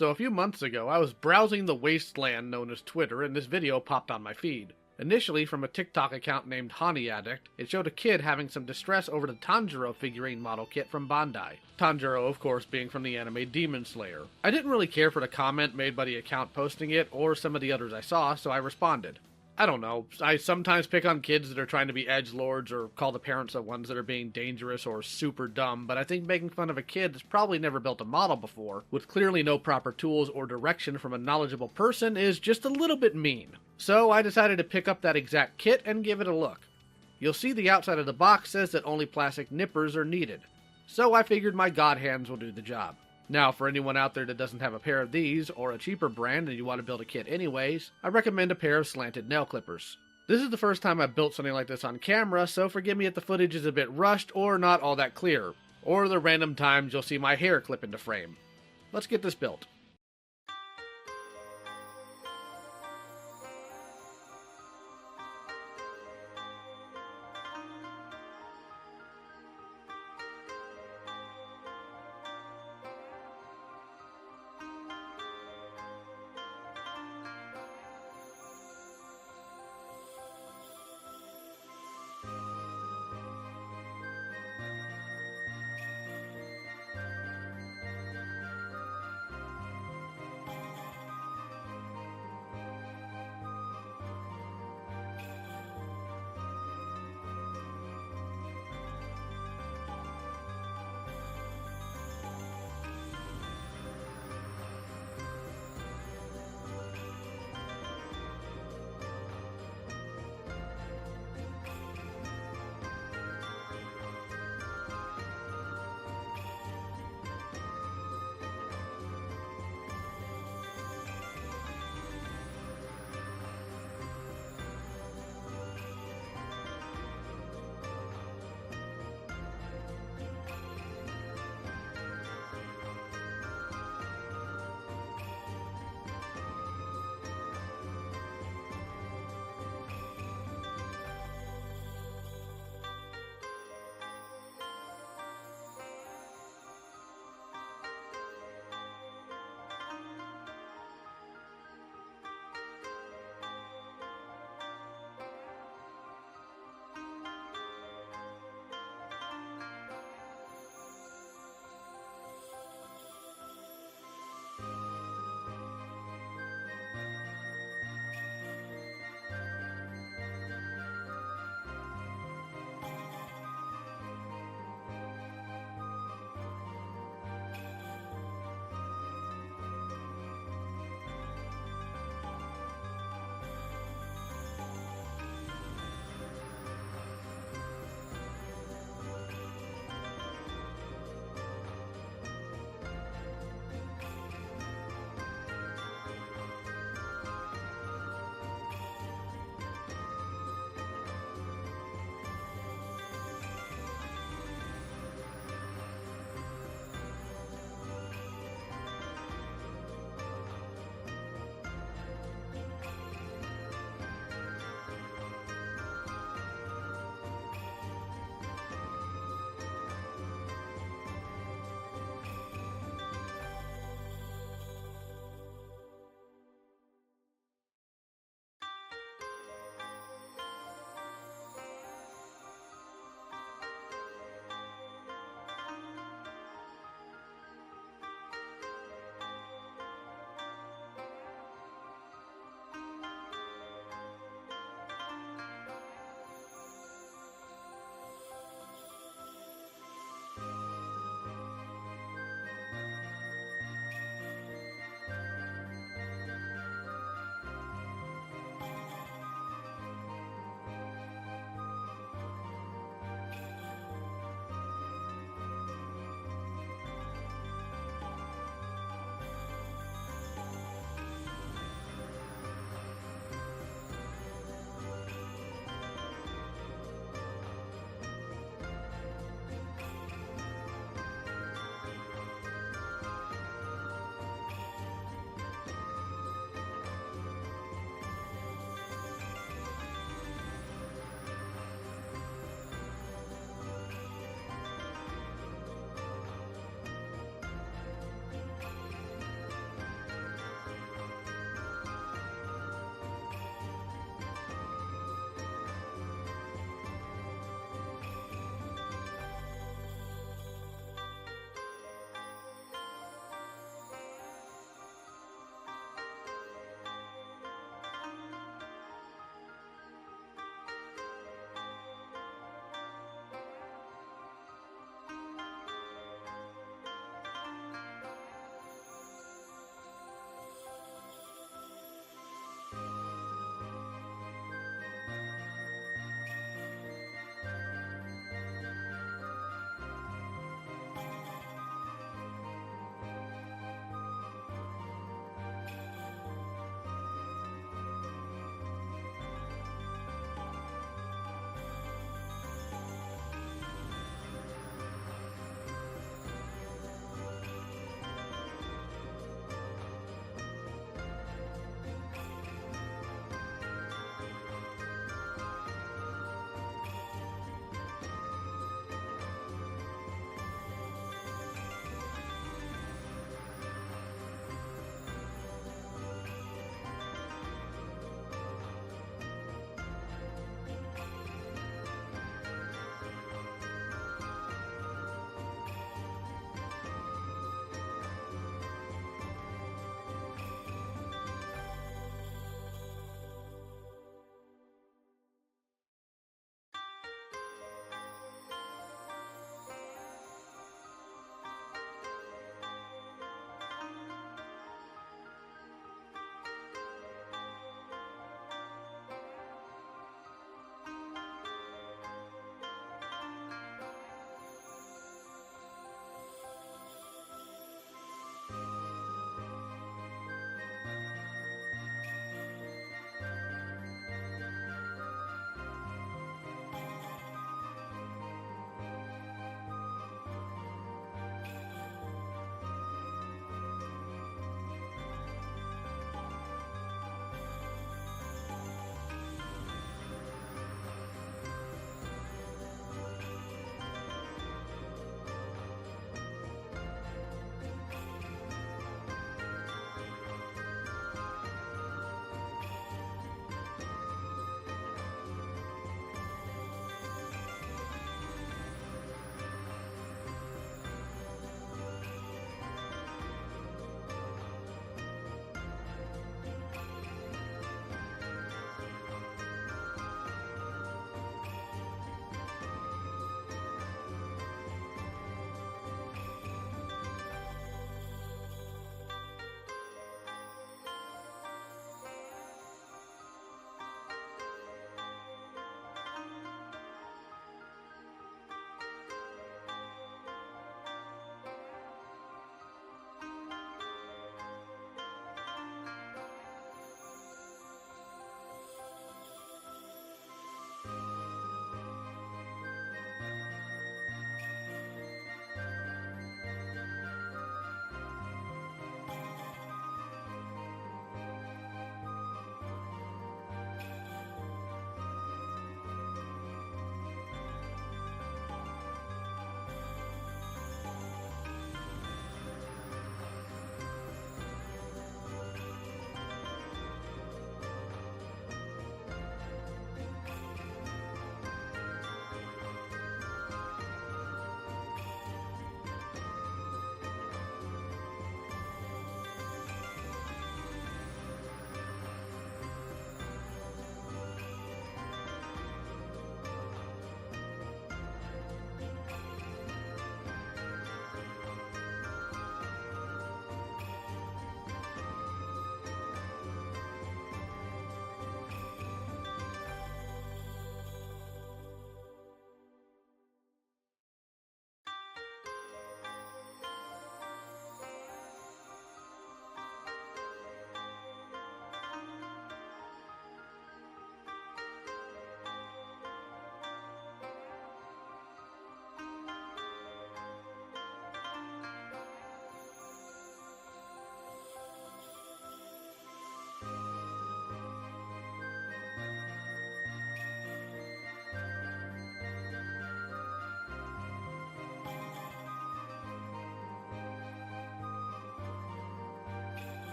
So a few months ago, I was browsing the wasteland known as Twitter, and this video popped on my feed. Initially from a TikTok account named Honey Addict, it showed a kid having some distress over the Tanjiro figurine model kit from BanDai. Tanjiro, of course, being from the anime Demon Slayer. I didn't really care for the comment made by the account posting it, or some of the others I saw, so I responded. I don't know, I sometimes pick on kids that are trying to be edgelords or call the parents of ones that are being dangerous or super dumb, but I think making fun of a kid that's probably never built a model before, with clearly no proper tools or direction from a knowledgeable person, is just a little bit mean. So I decided to pick up that exact kit and give it a look. You'll see the outside of the box says that only plastic nippers are needed, so I figured my god hands will do the job. Now, for anyone out there that doesn't have a pair of these, or a cheaper brand and you want to build a kit anyways, I recommend a pair of slanted nail clippers. This is the first time I've built something like this on camera, so forgive me if the footage is a bit rushed or not all that clear, or the random times you'll see my hair clip into frame. Let's get this built.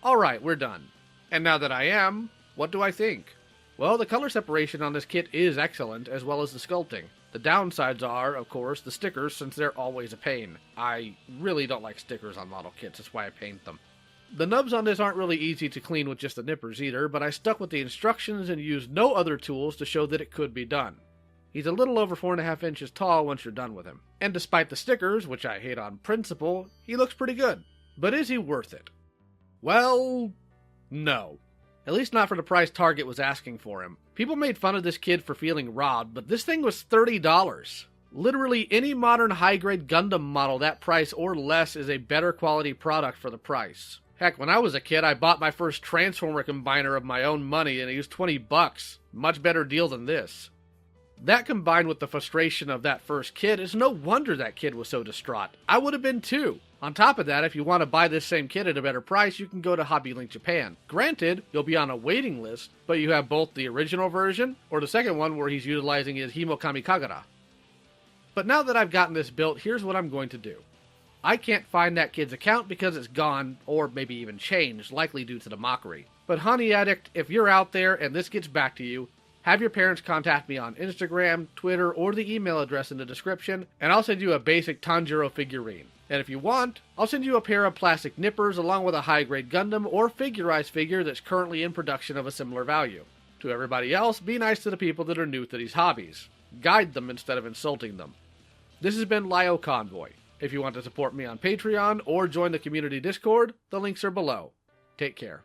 Alright, we're done. And now that I am, what do I think? Well, the color separation on this kit is excellent, as well as the sculpting. The downsides are, of course, the stickers, since they're always a pain. I really don't like stickers on model kits, that's why I paint them. The nubs on this aren't really easy to clean with just the nippers either, but I stuck with the instructions and used no other tools to show that it could be done. He's a little over 4.5 inches tall once you're done with him. And despite the stickers, which I hate on principle, he looks pretty good. But is he worth it? Well, no. At least not for the price Target was asking for him. People made fun of this kid for feeling robbed, but this thing was $30. Literally any modern high-grade Gundam model that price or less is a better quality product for the price. Heck, when I was a kid, I bought my first Transformer combiner of my own money and it was $20. Much better deal than this. That combined with the frustration of that first kid, it's no wonder that kid was so distraught. I would have been too. On top of that, if you want to buy this same kit at a better price, you can go to Hobby Link Japan. Granted, you'll be on a waiting list, but you have both the original version or the second one where he's utilizing his Himokami Kagura. But now that I've gotten this built, here's what I'm going to do. I can't find that kid's account because it's gone, or maybe even changed, likely due to the mockery. But Honey Addict, if you're out there and this gets back to you, have your parents contact me on Instagram, Twitter, or the email address in the description, and I'll send you a basic Tanjiro figurine. And if you want, I'll send you a pair of plastic nippers along with a high-grade Gundam or figurized figure that's currently in production of a similar value. To everybody else, be nice to the people that are new to these hobbies. Guide them instead of insulting them. This has been LioConvoy. If you want to support me on Patreon or join the community Discord, the links are below. Take care.